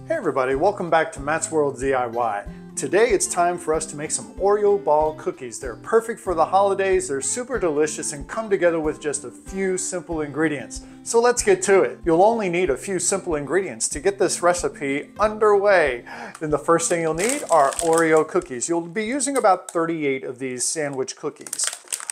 Hey everybody, welcome back to Matt's World DIY. Today it's time for us to make some Oreo Ball Cookies. They're perfect for the holidays, they're super delicious and come together with just a few simple ingredients. So let's get to it. You'll only need a few simple ingredients to get this recipe underway. Then the first thing you'll need are Oreo cookies. You'll be using about 38 of these sandwich cookies.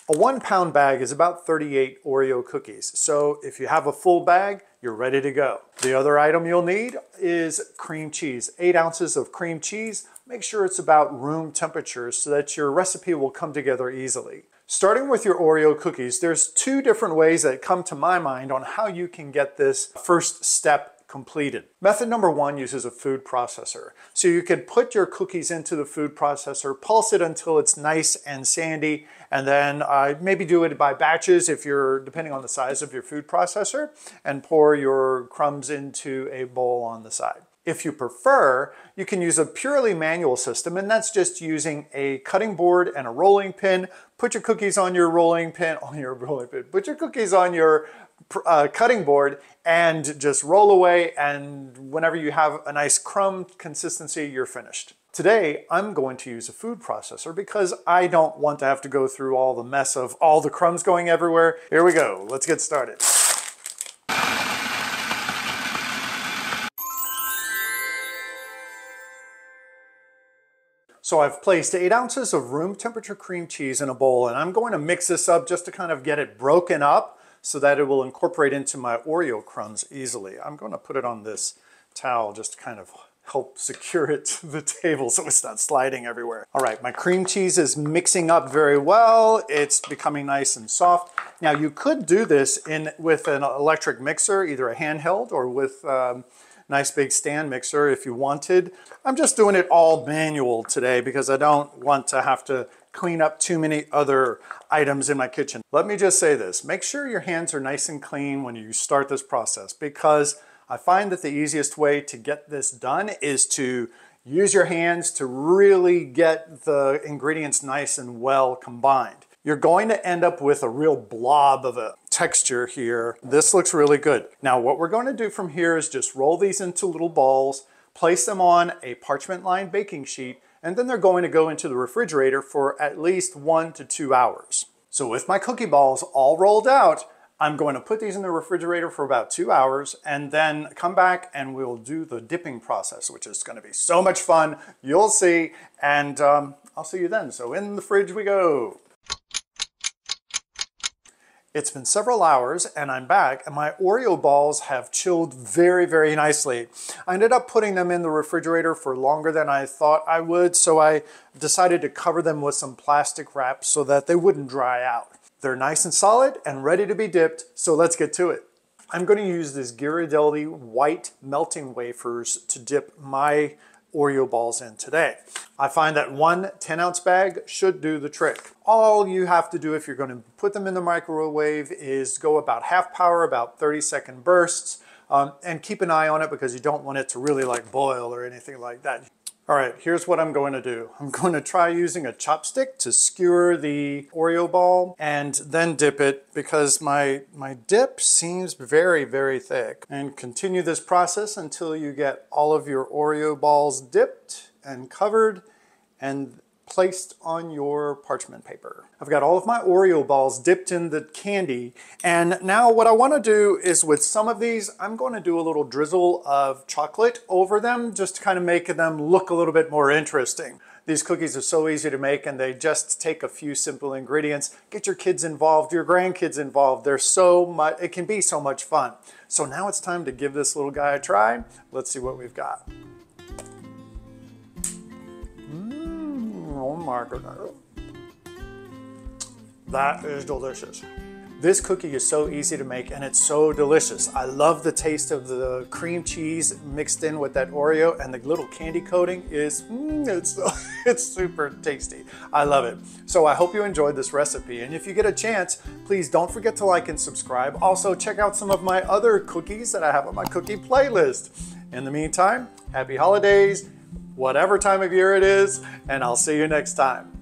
A 1 pound bag is about 38 Oreo cookies. So if you have a full bag, you're ready to go. The other item you'll need is cream cheese. 8 ounces of cream cheese. Make sure it's about room temperature so that your recipe will come together easily. Starting with your Oreo cookies, there's 2 different ways that come to my mind on how you can get this first step completed. Method number 1 uses a food processor. So you can put your cookies into the food processor, pulse it until it's nice and sandy, and then maybe do it by batches if you're, depending on the size of your food processor, and pour your crumbs into a bowl on the side. If you prefer, you can use a purely manual system, and that's just using a cutting board and a rolling pin. Put your cookies on your rolling pin, put your cookies on your cutting board and just roll away, and whenever you have a nice crumb consistency, you're finished. Today, I'm going to use a food processor because I don't want to have to go through all the mess of all the crumbs going everywhere. Here we go, let's get started. So I've placed 8 ounces of room temperature cream cheese in a bowl, and I'm going to mix this up just to kind of get it broken up so that it will incorporate into my Oreo crumbs easily. I'm going to put it on this towel just to kind of help secure it to the table so it's not sliding everywhere. All right, my cream cheese is mixing up very well. It's becoming nice and soft. Now you could do this with an electric mixer, either a handheld or with nice big stand mixer if you wanted. I'm just doing it all manual today because I don't want to have to clean up too many other items in my kitchen. Let me just say this, make sure your hands are nice and clean when you start this process, because I find that the easiest way to get this done is to use your hands to really get the ingredients nice and well combined. You're going to end up with a real blob of a texture here. This looks really good. Now what we're going to do from here is just roll these into little balls, place them on a parchment lined baking sheet, and then they're going to go into the refrigerator for at least 1 to 2 hours. So with my cookie balls all rolled out, I'm going to put these in the refrigerator for about 2 hours and then come back and we'll do the dipping process, which is going to be so much fun. You'll see, and I'll see you then. So in the fridge we go. It's been several hours and I'm back, and my Oreo balls have chilled very, very nicely. I ended up putting them in the refrigerator for longer than I thought I would, so I decided to cover them with some plastic wrap so that they wouldn't dry out. They're nice and solid and ready to be dipped, so let's get to it. I'm going to use these Ghirardelli white melting wafers to dip my Oreo balls in today. I find that 1 10-ounce bag should do the trick. All you have to do if you're going to put them in the microwave is go about half power, about 30-second bursts, and keep an eye on it because you don't want it to really like boil or anything like that. All right, here's what I'm going to do. I'm going to try using a chopstick to skewer the Oreo ball and then dip it because my dip seems very, very thick. And continue this process until you get all of your Oreo balls dipped and covered and placed on your parchment paper. I've got all of my Oreo balls dipped in the candy, and now what I want to do is with some of these, I'm going to do a little drizzle of chocolate over them just to kind of make them look a little bit more interesting. These cookies are so easy to make and they just take a few simple ingredients. Get your kids involved, your grandkids involved. It can be so much fun. So now it's time to give this little guy a try. Let's see what we've got. Oh my goodness. That is delicious. This cookie is so easy to make and it's so delicious. I love the taste of the cream cheese mixed in with that Oreo, and the little candy coating is, it's super tasty. I love it. So I hope you enjoyed this recipe, and if you get a chance, please don't forget to like and subscribe. Also check out some of my other cookies that I have on my cookie playlist. In the meantime, happy holidays, whatever time of year it is, and I'll see you next time.